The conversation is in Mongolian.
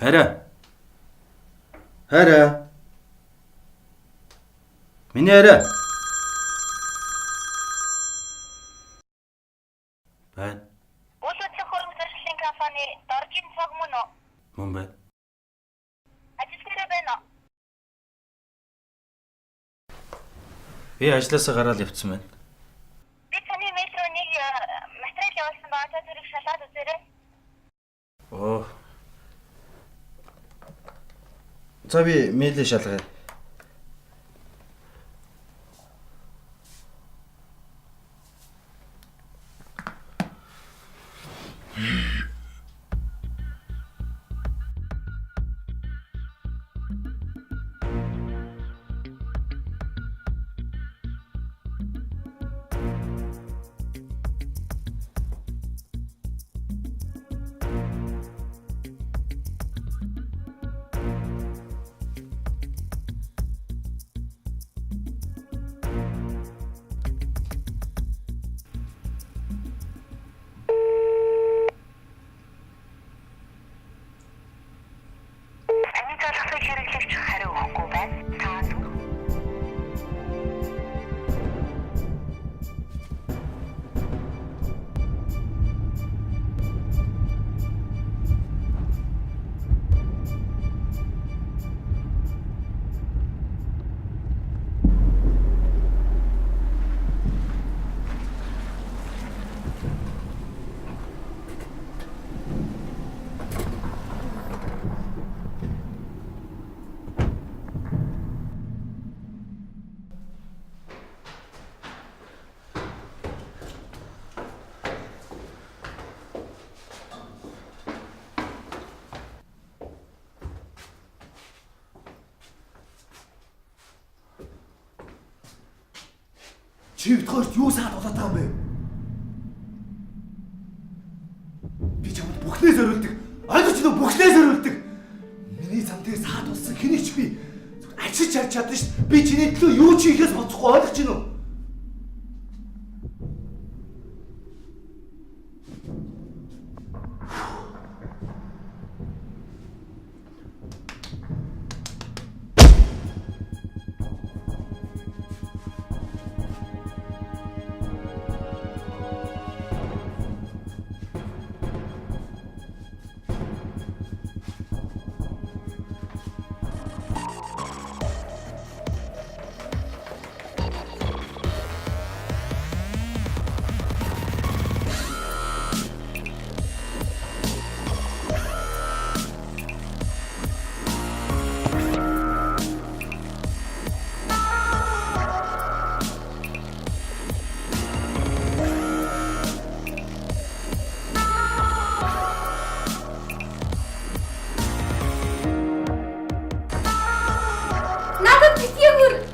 Хараа. Хараа. Миний хараа. Байна. Үйл хөдлөх хөрөнгө зарцлын компани Доржин цаг мөн үү? Мөн байна. Ажил дээр байна уу? Би ажлаасаа гараад явцсан байна. Би таны мэйл рүү нэг материал явуулсан байгаа. Та тэрийг шалгаад үзээрэй. Оо. За би мэйлээ шалгая. Амийн зорилгыг хэрэглэгч хариу өгөхгүй байна. Та Чи бидгээрт юу саад болоод байгаа юм бэ? Би чамд бүхнээ зориулдаг. Ойлгож байна уу? Бүхнээ зориулдаг. Миний замдээ саад болсон хэний ч би ачиж харж чадна шүү дээ. Би чиний төлөө юу ч хийхээс боцохгүй ойлгож байна уу? Надад битгий хөр.